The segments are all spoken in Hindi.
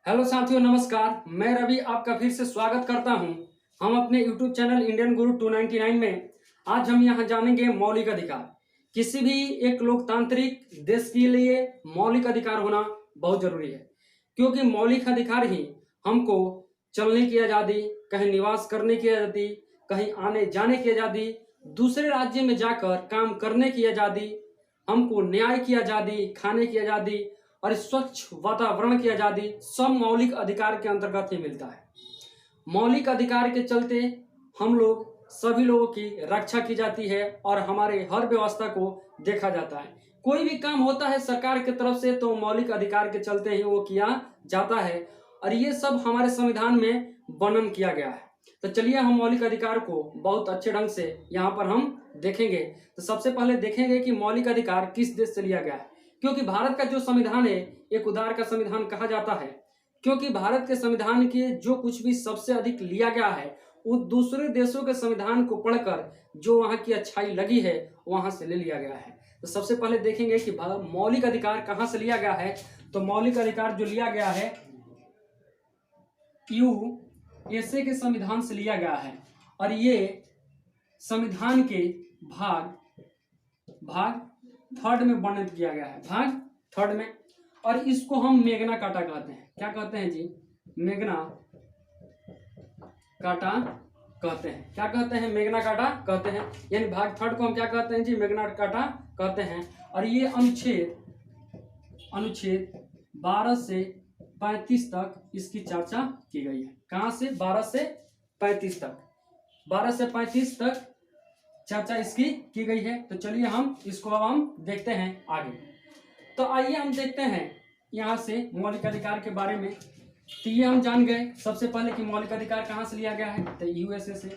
हेलो साथियों, नमस्कार। मैं रवि आपका फिर से स्वागत करता हूं। हम अपने यूट्यूब चैनल इंडियन गुरु 299 में आज हम यहां जानेंगे मौलिक अधिकार। किसी भी एक लोकतांत्रिक देश के लिए मौलिक अधिकार होना बहुत जरूरी है, क्योंकि मौलिक अधिकार ही हमको चलने की आज़ादी, कहीं निवास करने की आज़ादी, कहीं आने जाने की आज़ादी, दूसरे राज्य में जाकर काम करने की आज़ादी, हमको न्याय की आज़ादी, खाने की आज़ादी और स्वच्छ वातावरण की आज़ादी सब मौलिक अधिकार के अंतर्गत ही मिलता है। मौलिक अधिकार के चलते हम लोग सभी लोगों की रक्षा की जाती है और हमारे हर व्यवस्था को देखा जाता है। कोई भी काम होता है सरकार की तरफ से तो मौलिक अधिकार के चलते ही वो किया जाता है और ये सब हमारे संविधान में वर्णन किया गया है। तो चलिए हम मौलिक अधिकार को बहुत अच्छे ढंग से यहाँ पर हम देखेंगे। तो सबसे पहले देखेंगे कि मौलिक अधिकार किस देश से लिया गया है, क्योंकि भारत का जो संविधान है एक उदार का संविधान कहा जाता है, क्योंकि भारत के संविधान के जो कुछ भी सबसे अधिक लिया गया है वो दूसरे देशों के संविधान को पढ़कर जो वहाँ की अच्छाई लगी है वहाँ से ले लिया गया है। तो सबसे पहले देखेंगे कि मौलिक अधिकार कहाँ से लिया गया है। तो मौलिक अधिकार जो लिया गया है यूएसए के संविधान से लिया गया है और ये संविधान के भाग थर्ड में वर्णित किया गया है, भाग थर्ड में। और इसको हम मैग्ना कार्टा कहते हैं। क्या कहते हैं जी? मैग्ना कार्टा कहते हैं। क्या कहते हैं? मैग्ना कार्टा कहते हैं। यानी भाग थर्ड को हम क्या कहते हैं जी? मैग्ना कार्टा कहते हैं। और ये अनुच्छेद 12 से 35 तक इसकी चर्चा की गई है। कहां से? 12 से 35 तक। 12 से 35 तक चर्चा इसकी की गई है। तो चलिए हम इसको अब हम देखते हैं आगे। तो आइए हम देखते हैं यहाँ से मौलिक अधिकार के बारे में। तो ये हम जान गए सबसे पहले कि मौलिक अधिकार कहाँ से लिया गया है। तो यूएसए से।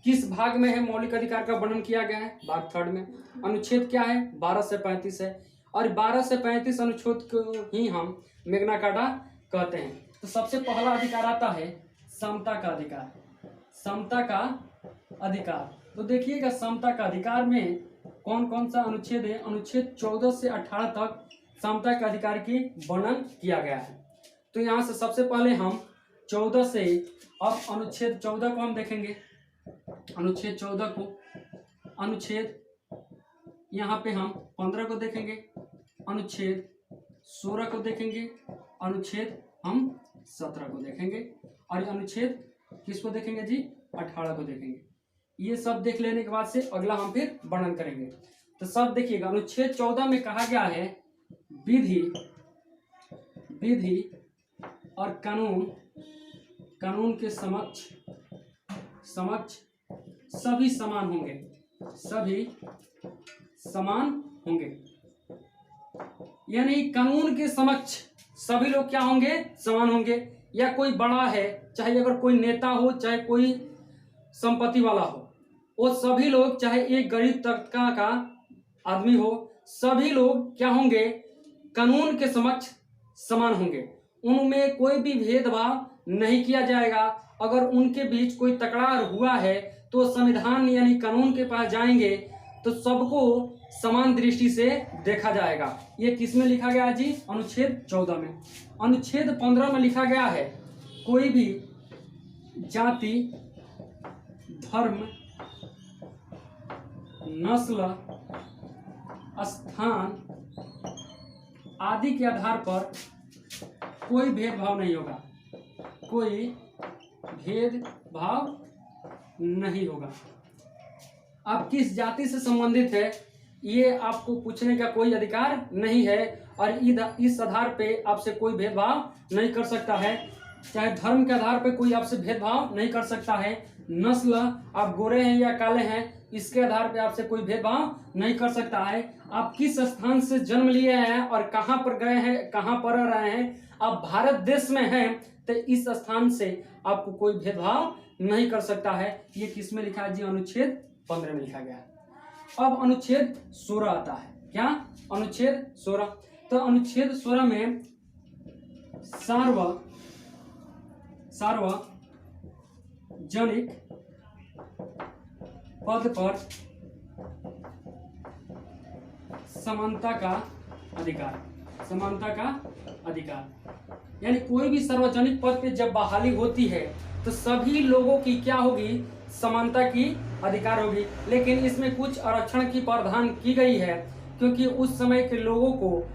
किस भाग में है मौलिक अधिकार का वर्णन किया गया है? भाग थर्ड में। अनुच्छेद क्या है? 12 से 35 है और 12 से 35 अनुच्छेद को ही हम मैग्ना कार्टा कहते हैं। तो सबसे पहला अधिकार आता है समता का अधिकार। समता का अधिकार। तो देखिएगा समता का अधिकार में कौन कौन सा अनुच्छेद है। अनुच्छेद 14 से 18 तक समता के अधिकार की वर्णन किया गया है। तो यहाँ से सबसे पहले हम 14 से अब अनुच्छेद 14 को हम देखेंगे। अनुच्छेद 14 को, अनुच्छेद यहाँ पे हम 15 को देखेंगे, अनुच्छेद 16 को देखेंगे, अनुच्छेद हम 17 को देखेंगे और अनुच्छेद किसको देखेंगे जी? 18 को देखेंगे। ये सब देख लेने के बाद से अगला हम फिर वर्णन करेंगे। तो सब देखिएगा। अनुच्छेद 14 में कहा गया है विधि और कानून के समक्ष सभी समान होंगे। सभी समान होंगे यानी कानून के समक्ष सभी लोग क्या होंगे? समान होंगे। या कोई बड़ा है, चाहे अगर कोई नेता हो, चाहे कोई संपत्ति वाला हो, वो सभी लोग, चाहे एक गरीब तबका का आदमी हो, सभी लोग क्या होंगे? कानून के समक्ष समान होंगे। उनमें कोई भी भेदभाव नहीं किया जाएगा। अगर उनके बीच कोई तकरार हुआ है तो संविधान यानी कानून के पास जाएंगे तो सबको समान दृष्टि से देखा जाएगा। ये किस में लिखा गया है जी? अनुच्छेद 14 में। अनुच्छेद 15 में लिखा गया है कोई भी जाति, धर्म, नस्ल, स्थान आदि के आधार पर कोई भेदभाव नहीं होगा। कोई भेदभाव नहीं होगा। आप किस जाति से संबंधित है ये आपको पूछने का कोई अधिकार नहीं है और इस आधार पे आपसे कोई भेदभाव नहीं कर सकता है। चाहे धर्म के आधार पे कोई आपसे भेदभाव नहीं कर सकता है। नस्ल, आप गोरे हैं या काले हैं, इसके आधार पे आपसे कोई भेदभाव नहीं कर सकता है। आप किस स्थान से जन्म लिए हैं और कहाँ पर गए हैं, कहाँ पर रह रहे हैं, आप भारत देश में हैं तो इस स्थान से आपको कोई भेदभाव नहीं कर सकता है। ये किस में लिखा है जी? अनुच्छेद 15 में लिखा गया है। अब अनुच्छेद 16 आता है। क्या? अनुच्छेद 16। तो अनुच्छेद 16 में सार्वजनिक पद पर समानता का अधिकार। यानी कोई भी सार्वजनिक पद पे जब बहाली होती है तो सभी लोगों की क्या होगी, समानता की अधिकार होगी। लेकिन इसमें कुछ आरक्षण की प्रावधान की गई है, क्योंकि उस समय के लोगों को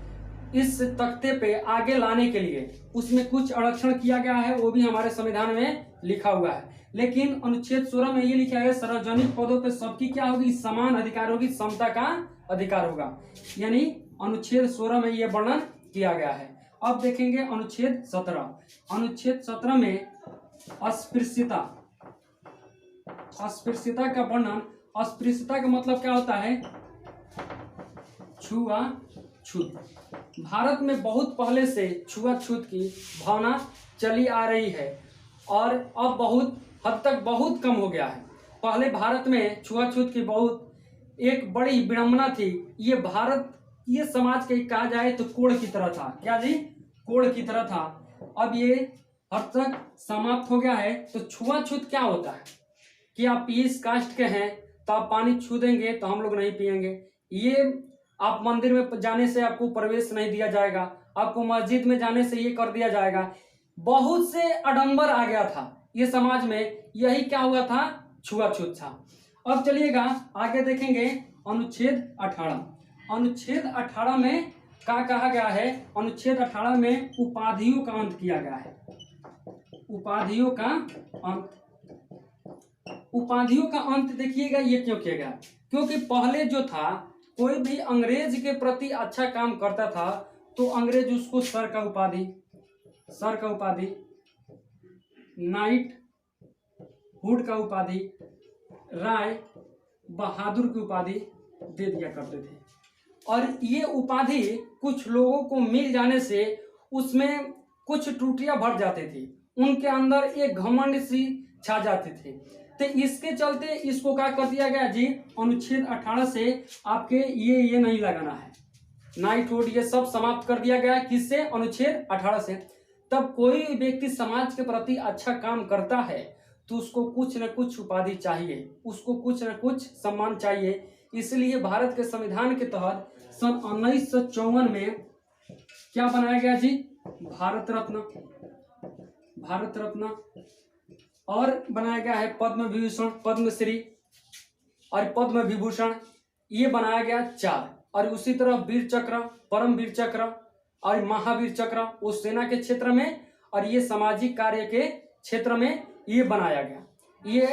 इस तख्ते पे आगे लाने के लिए उसमें कुछ आरक्षण किया गया है, वो भी हमारे संविधान में लिखा हुआ है। लेकिन अनुच्छेद 16 में ये लिखा है सार्वजनिक पदों पे सबकी क्या होगी, समान अधिकार होगी, समता का अधिकार होगा। यानी अनुच्छेद 16 में ये वर्णन किया गया है। अब देखेंगे अनुच्छेद 17। अनुच्छेद 17 में अस्पृश्यता, अस्पृश्यता का वर्णन। अस्पृश्यता का मतलब क्या होता है, छुआछूत। भारत में बहुत पहले से छुआछूत की भावना चली आ रही है और अब बहुत हद तक बहुत कम हो गया है। पहले भारत में छुआछूत की बहुत एक बड़ी विडंबना थी। ये भारत, ये समाज के कहा जाए तो कोड़ की तरह था। क्या जी, कोड़ की तरह था। अब ये हद तक समाप्त हो गया है। तो छुआछूत क्या होता है कि आप इस कास्ट के हैं तो आप पानी छू देंगे तो हम लोग नहीं पिएंगे, ये आप मंदिर में जाने से आपको प्रवेश नहीं दिया जाएगा, आपको मस्जिद में जाने से ये कर दिया जाएगा। बहुत से आडंबर आ गया था ये समाज में, यही क्या हुआ था, छुआछूत था। अब चलिएगा आगे देखेंगे अनुच्छेद 18। अनुच्छेद 18 में क्या कहा गया है, अनुच्छेद 18 में उपाधियों का अंत किया गया है। उपाधियों का अंत, उपाधियों का अंत देखिएगा ये क्यों किया गया, क्योंकि पहले जो था कोई भी अंग्रेज के प्रति अच्छा काम करता था तो अंग्रेज उसको सर का उपाधि, नाइट हुड का उपाधि, राय बहादुर की उपाधि दे दिया करते थे। और ये उपाधि कुछ लोगों को मिल जाने से उसमें कुछ त्रुटियां बढ़ जाती थी, उनके अंदर एक घमंड सी छा जाती थी। तो इसके चलते इसको क्या कर दिया गया जी, अनुच्छेद 18 से आपके ये नहीं लगाना है, नाइटहुड ये सब समाप्त कर दिया गया। किससे, अनुच्छेद 18 से। तब कोई व्यक्ति समाज के प्रति अच्छा काम करता है तो उसको कुछ न कुछ उपाधि चाहिए, उसको कुछ न कुछ सम्मान चाहिए। इसलिए भारत के संविधान के तहत सन 1954 में क्या बनाया गया जी, भारत रत्न और बनाया गया है पद्म विभूषण, पद्मश्री और पद्म विभूषण, ये बनाया गया 4। और उसी तरह वीर चक्र, परम वीर चक्र और महावीर चक्र वो सेना के क्षेत्र में और ये सामाजिक कार्य के क्षेत्र में ये बनाया गया। ये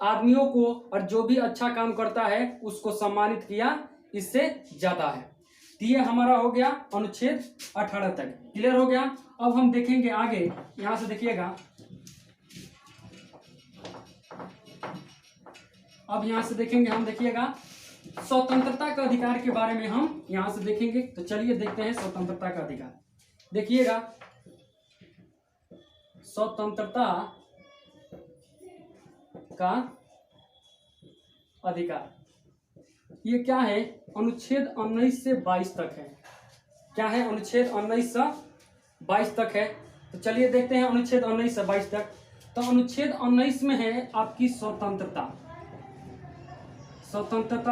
आदमियों को और जो भी अच्छा काम करता है उसको सम्मानित किया, इससे जाता है। तो ये हमारा हो गया अनुच्छेद 18 तक, क्लियर हो गया। अब हम देखेंगे आगे, यहां से देखिएगा, अब यहां से देखेंगे हम, देखिएगा स्वतंत्रता का अधिकार के बारे में हम यहां से देखेंगे। तो चलिए देखते हैं स्वतंत्रता का अधिकार। देखिएगा स्वतंत्रता का अधिकार ये क्या है, अनुच्छेद 19 से 22 तक है। क्या है, अनुच्छेद 19 से 22 तक है। तो चलिए देखते हैं अनुच्छेद 19 से 22 तक। तो अनुच्छेद 19 में है आपकी स्वतंत्रता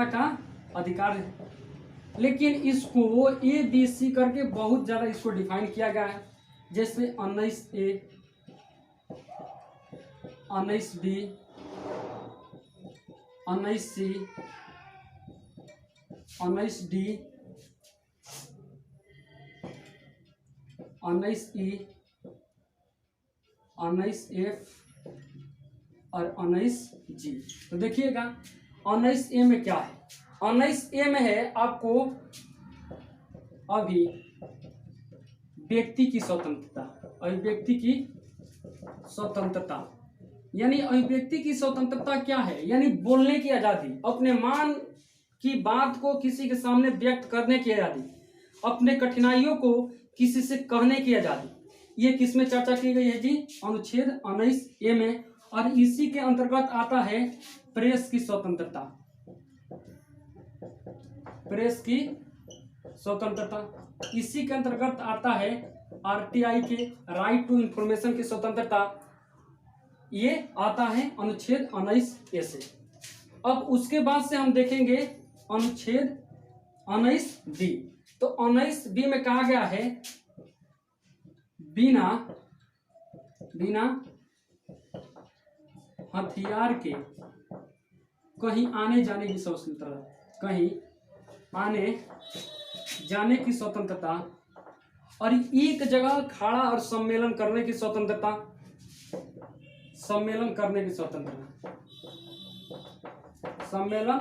का अधिकार है। लेकिन इसको ABC करके बहुत ज्यादा इसको डिफाइन किया गया है, जैसे 19A, 19B, 19C, 19D, 19E, 19F और 19G। तो देखिएगा 19A में क्या है, 19A में है आपको अभी व्यक्ति की स्वतंत्रता, अभिव्यक्ति की स्वतंत्रता। यानी अभिव्यक्ति की स्वतंत्रता क्या है, यानी बोलने की आजादी, अपने मान की बात को किसी के सामने व्यक्त करने की आजादी, अपने कठिनाइयों को किसी से कहने की आजादी, ये किसमें चर्चा की गई है जी, अनुच्छेद 19A में। और इसी के अंतर्गत आता है प्रेस की स्वतंत्रता, प्रेस की स्वतंत्रता। इसी के अंतर्गत आता है RTI के राइट टू इंफॉर्मेशन की स्वतंत्रता, ये आता है अनुच्छेद 19A से। अब उसके बाद से हम देखेंगे अनुच्छेद 19B। तो 19B में कहा गया है बिना बिना हथियार के कहीं आने जाने की स्वतंत्रता, कहीं आने जाने की स्वतंत्रता, और एक जगह खड़ा और सम्मेलन करने की स्वतंत्रता, सम्मेलन करने की स्वतंत्रता, सम्मेलन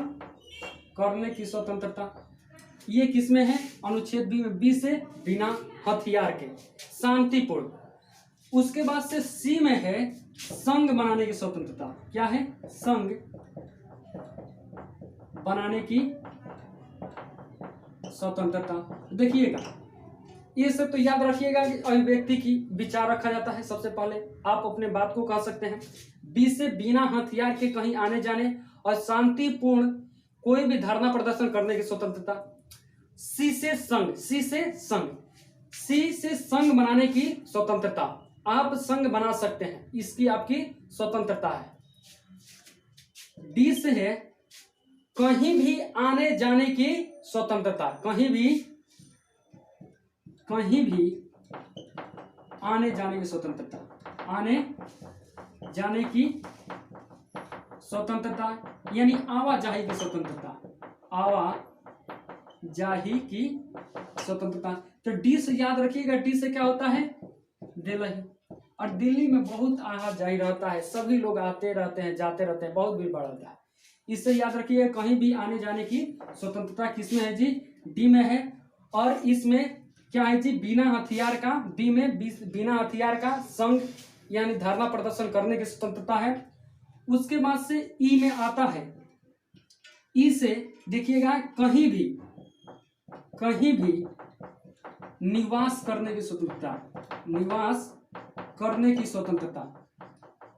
करने की स्वतंत्रता। ये किसमें है? अनुच्छेद बी में। बी से बिना हथियार के, शांतिपूर्ण। उसके बाद से सी में है संघ बनाने की स्वतंत्रता। क्या है? संघ बनाने की स्वतंत्रता। देखिएगा, ये सब तो याद रखिएगा कि अभिव्यक्ति की विचार रखा जाता है। सबसे पहले आप अपने बात को कह सकते हैं। बी से बिना हथियार के कहीं आने जाने और शांतिपूर्ण कोई भी धरना प्रदर्शन करने की स्वतंत्रता। सी से संघ, सी से संघ, सी से संघ बनाने की स्वतंत्रता। आप संघ बना सकते हैं, इसकी आपकी स्वतंत्रता है। डी से है कहीं भी आने जाने की स्वतंत्रता, कहीं भी आने जाने की स्वतंत्रता, आने जाने की स्वतंत्रता, यानी आवाजाही की स्वतंत्रता, आवाजाही की स्वतंत्रता। तो डी से याद रखिएगा, डी से क्या होता है? दिल्ली। और दिल्ली में बहुत आवाजाही रहता है, सभी लोग आते रहते हैं, जाते रहते हैं, बहुत भीड़ भाड़ रहता है। इससे याद रखिए कहीं भी आने जाने की स्वतंत्रता किसमें है जी? डी में है। और इसमें क्या है जी? बिना हथियार का। बी में बिना हथियार का संघ यानी धरना प्रदर्शन करने की स्वतंत्रता है। उसके बाद से ई में आता है, ई से देखिएगा कहीं भी निवास करने की स्वतंत्रता, निवास करने की स्वतंत्रता।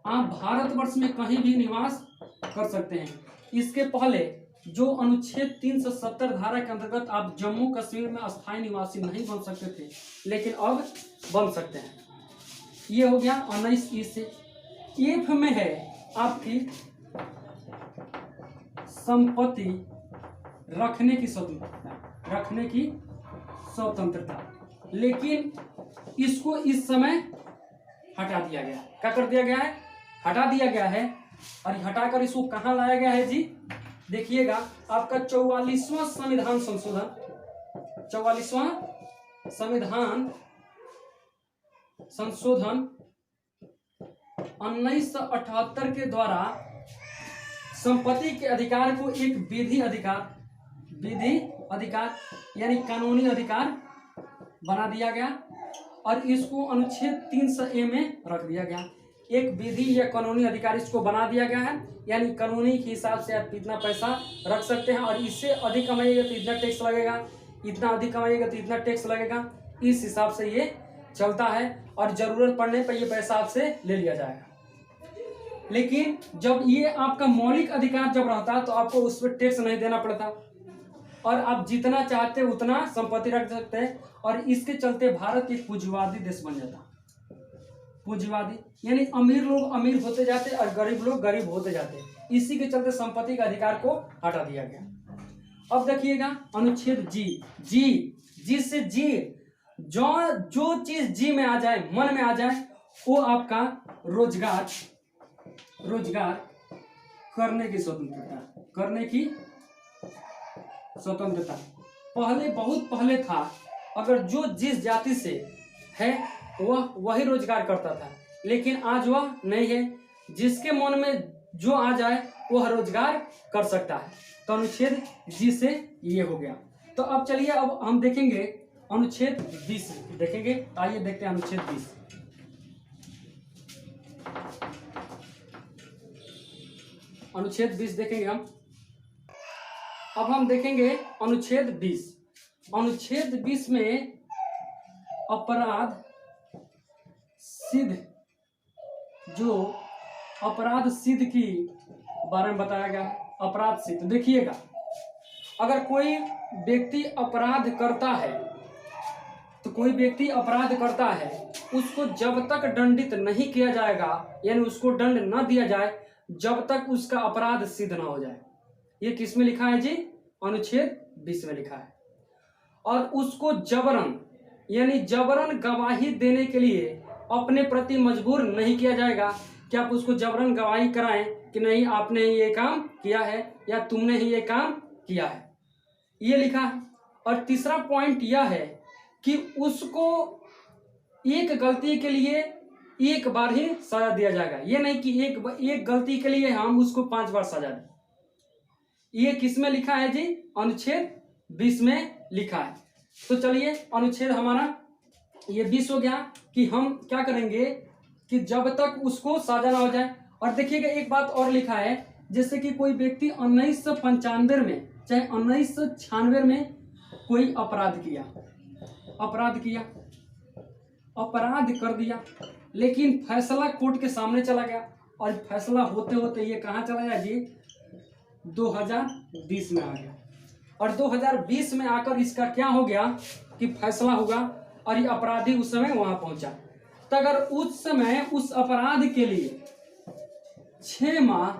आप भारतवर्ष में कहीं भी निवास कर सकते हैं। इसके पहले जो अनुच्छेद 370 धारा के अंतर्गत आप जम्मू कश्मीर में अस्थायी निवासी नहीं बन सकते थे, लेकिन अब बन सकते हैं। ये हो गया 19 ई से। एफ में है आपकी संपत्ति रखने की स्वतंत्रता, रखने की स्वतंत्रता, लेकिन इसको इस समय हटा दिया गया। क्या कर दिया गया है? हटा दिया गया है। और हटाकर इसको कहां लाया गया है जी? देखिएगा, आपका 44वां संविधान संशोधन, 44वां संविधान संशोधन 1978 के द्वारा संपत्ति के अधिकार को एक विधि अधिकार यानी कानूनी अधिकार बना दिया गया और इसको अनुच्छेद 300A में रख दिया गया। एक विधि या कानूनी अधिकार इसको बना दिया गया है, यानी कानूनी के हिसाब से आप इतना पैसा रख सकते हैं और इससे अधिक कमाइएगा तो इतना टैक्स लगेगा, इतना अधिक कमाइएगा तो इतना टैक्स लगेगा। इस हिसाब से ये चलता है और जरूरत पड़ने पर ये पैसा आपसे ले लिया जाएगा। लेकिन जब ये आपका मौलिक अधिकार जब रहता तो आपको उस पर टैक्स नहीं देना पड़ता और आप जितना चाहते उतना संपत्ति रख सकते हैं। और इसके चलते भारत एक पूंजीवादी देश बन जाता। पूंजीवादी यानी अमीर लोग अमीर होते जाते और गरीब लोग गरीब होते जाते। इसी के चलते संपत्ति का अधिकार को हटा दिया गया। अब देखिएगा अनुच्छेद जी से जी, जो चीज जी में आ जाए, मन में आ जाए, वो आपका रोजगार करने की स्वतंत्रता। पहले बहुत पहले था, अगर जो जिस जाति से है वह वही रोजगार करता था, लेकिन आज वह नहीं है। जिसके मन में जो आ जाए वह रोजगार कर सकता है। तो अनुच्छेद जी से ये हो गया। तो अब चलिए अब हम देखेंगे अनुच्छेद 20 देखेंगे। आइए देखते हैं अनुच्छेद 20। अनुच्छेद 20 देखेंगे हम। अब हम देखेंगे अनुच्छेद 20। अनुच्छेद 20 में अपराध सिद्ध, जो अपराध सिद्ध की बारे में बताया गया है। अपराध सिद्ध देखिएगा, अगर कोई व्यक्ति अपराध करता है तो कोई व्यक्ति अपराध करता है, उसको जब तक दंडित नहीं किया जाएगा, यानी उसको दंड न दिया जाए, जब तक उसका अपराध सिद्ध न हो जाए। ये किस में लिखा है जी? अनुच्छेद 20 में लिखा है। और उसको जबरन यानी जबरन गवाही देने के लिए अपने प्रति मजबूर नहीं किया जाएगा कि आप उसको जबरन गवाही कराएं कि नहीं आपने ये काम किया है या तुमने ही ये काम किया है, ये लिखा है। और तीसरा पॉइंट यह है कि उसको एक गलती के लिए एक बार ही सजा दिया जाएगा, ये नहीं कि एक गलती के लिए हम उसको 5 बार सजा दें। ये किस में लिखा है जी? अनुच्छेद 20 में लिखा है। तो चलिए अनुच्छेद हमारा ये 20 हो गया कि हम क्या करेंगे कि जब तक उसको सजा ना हो जाए। और देखिएगा एक बात और लिखा है, जैसे कि कोई व्यक्ति 1995 में चाहे 1996 में कोई अपराध कर दिया, लेकिन फैसला कोर्ट के सामने चला गया और फैसला होते होते ये कहाँ चला गया जी? 2020 में आ गया। और 2020 में आकर इसका क्या हो गया कि फैसला होगा और ये अपराधी उस समय वहां पहुंचा। तो अगर उस समय उस अपराध के लिए 6 माह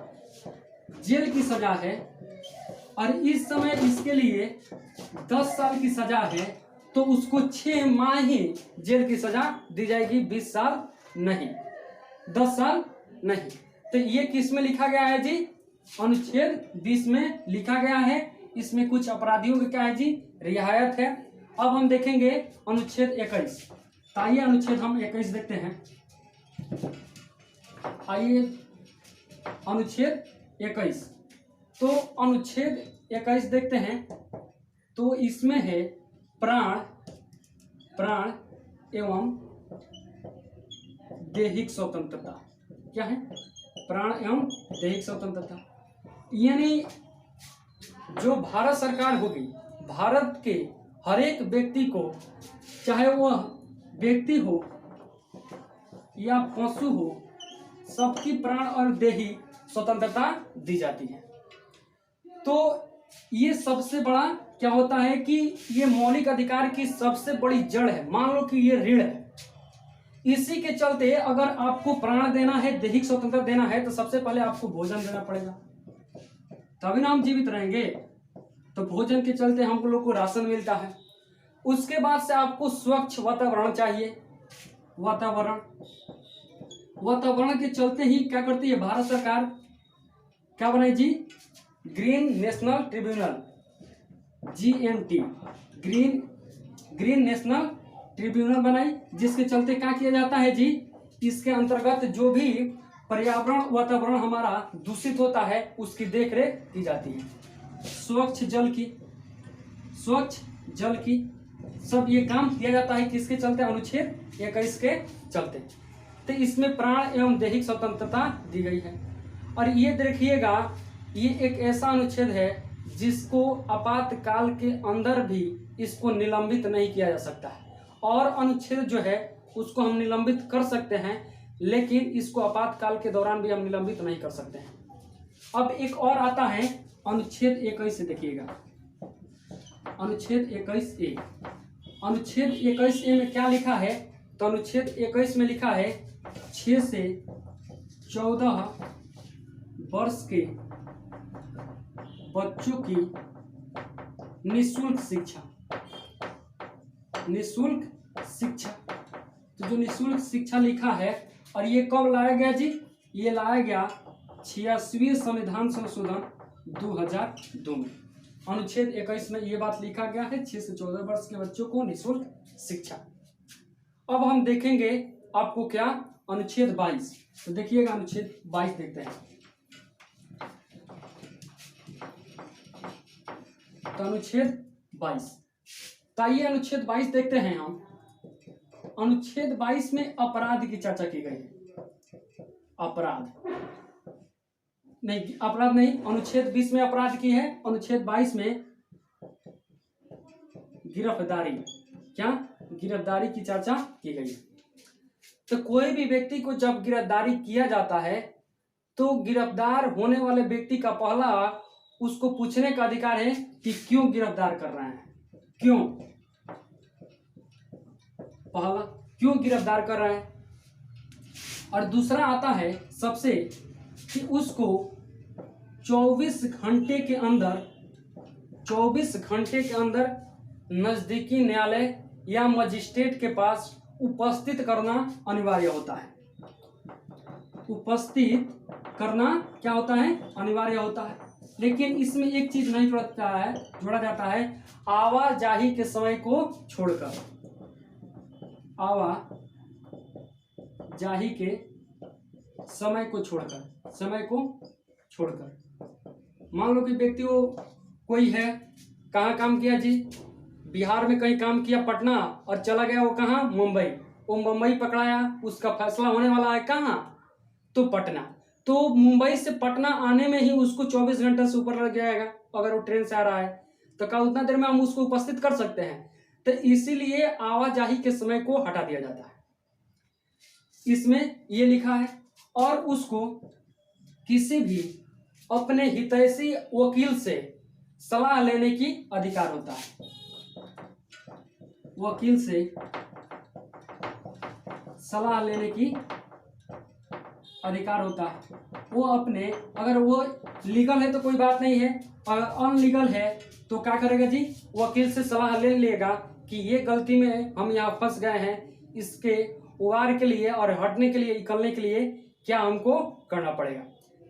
जेल की सजा है और इस समय इसके लिए 10 साल की सजा है, तो उसको 6 माह ही जेल की सजा दी जाएगी, 20 साल नहीं, 10 साल नहीं। तो ये किस में लिखा गया है जी? अनुच्छेद 20 में लिखा गया है। इसमें कुछ अपराधियों का क्या है जी? रियायत है। अब हम देखेंगे अनुच्छेद 21। आइए अनुच्छेद हम 21 देखते हैं। आइए अनुच्छेद 21। तो अनुच्छेद 21 देखते हैं। तो इसमें है प्राण एवं दैहिक स्वतंत्रता। क्या है? प्राण एवं दैहिक स्वतंत्रता। यानी जो भारत सरकार होगी, भारत के हर एक व्यक्ति को, चाहे वह व्यक्ति हो या पशु हो, सबकी प्राण और दैहिक स्वतंत्रता दी जाती है। तो ये सबसे बड़ा क्या होता है कि ये मौलिक अधिकार की सबसे बड़ी जड़ है। मान लो कि ये ऋण है, इसी के चलते अगर आपको प्राण देना है, दैहिक स्वतंत्रता देना है, तो सबसे पहले आपको भोजन देना पड़ेगा, तभी ना हम जीवित रहेंगे। तो भोजन के चलते हम लोग को राशन मिलता है। उसके बाद से आपको स्वच्छ वातावरण चाहिए। वातावरण के चलते ही क्या करती है भारत सरकार? क्या बनाई जी? Green National Tribunal, GNT, Green National Tribunal बनाई, जिसके चलते क्या किया जाता है जी? इसके अंतर्गत जो भी पर्यावरण वातावरण हमारा दूषित होता है उसकी देखरेख की जाती है। स्वच्छ जल की सब ये काम किया जाता है। किसके चलते? अनुच्छेद 21 के चलते। तो इसमें प्राण एवं दैहिक स्वतंत्रता दी गई है। और ये देखिएगा, ये एक ऐसा अनुच्छेद है जिसको आपातकाल के अंदर भी इसको निलंबित नहीं किया जा सकता है। और अनुच्छेद जो है उसको हम निलंबित कर सकते हैं, लेकिन इसको आपातकाल के दौरान भी हम निलंबित नहीं कर सकते हैं। अब एक और आता है अनुच्छेद 21 से, देखिएगा अनुच्छेद 21A। अनुच्छेद 21A में क्या लिखा है? तो अनुच्छेद 21 में लिखा है 6 से 14 वर्ष के बच्चों की निःशुल्क शिक्षा। तो जो निःशुल्क शिक्षा लिखा है, और ये कब लाया गया जी? ये लाया गया 86वें संविधान संशोधन 2002 में। अनुच्छेद 21 में ये बात लिखा गया है 6 से 14 वर्ष के बच्चों को निःशुल्क शिक्षा। अब हम देखेंगे आपको क्या? अनुच्छेद 22। तो देखिएगा अनुच्छेद 22 देखते हैं। तो अनुच्छेद 22, तो आइए अनुच्छेद 22 देखते हैं हम। अनुच्छेद 22 में अपराध की चर्चा की गई है। अपराध नहीं, अनुच्छेद 20 में अपराध की है, अनुच्छेद 22 में गिरफ्तारी की चर्चा की गई है। तो कोई भी व्यक्ति को जब गिरफ्तारी किया जाता है तो गिरफ्तार होने वाले व्यक्ति का पहला उसको पूछने का अधिकार है कि क्यों गिरफ्तार कर रहे हैं, क्यों गिरफ्तार कर रहे हैं। और दूसरा आता है सबसे कि उसको 24 घंटे के अंदर नजदीकी न्यायालय या मजिस्ट्रेट के पास उपस्थित करना अनिवार्य होता है। उपस्थित करना क्या होता है? अनिवार्य होता है। लेकिन इसमें एक चीज नहीं जोड़ा जाता है, आवाजाही के समय को छोड़कर। आवाजाही के समय को छोड़कर मान लो कि व्यक्ति वो कोई है, कहाँ काम किया जी? बिहार में कहीं काम किया पटना, और चला गया वो कहाँ? मुंबई। वो मुंबई पकड़ाया, उसका फैसला होने वाला है कहाँ? तो पटना। तो मुंबई से पटना आने में ही उसको 24 घंटे से ऊपर लग जाएगा अगर वो ट्रेन से आ रहा है, तो क्या उतना देर में हम उसको उपस्थित कर सकते हैं? तो इसीलिए आवाजाही के समय को हटा दिया जाता है, इसमें ये लिखा है। और उसको किसी भी अपने हितैषी वकील से सलाह लेने की अधिकार होता है। वकील से सलाह लेने की अधिकार होता है। वो अपने, अगर वो लीगल है तो कोई बात नहीं है, अगर अनलीगल है तो क्या करेगा जी? वकील से सलाह ले लेगा कि ये गलती में हम यहाँ फंस गए हैं, इसके उबार के लिए और हटने के लिए, निकलने के लिए क्या हमको करना पड़ेगा।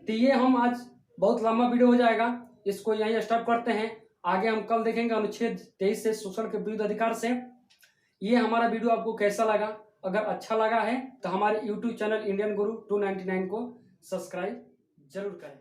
तो ये हम आज, बहुत लंबा वीडियो हो जाएगा, इसको यहीं स्टॉप करते हैं। आगे हम कल देखेंगे अनुच्छेद 23 से शोषण के विरुद्ध अधिकार से। ये हमारा वीडियो आपको कैसा लगा? अगर अच्छा लगा है तो हमारे YouTube चैनल इंडियन गुरु 299 को सब्सक्राइब जरूर करें।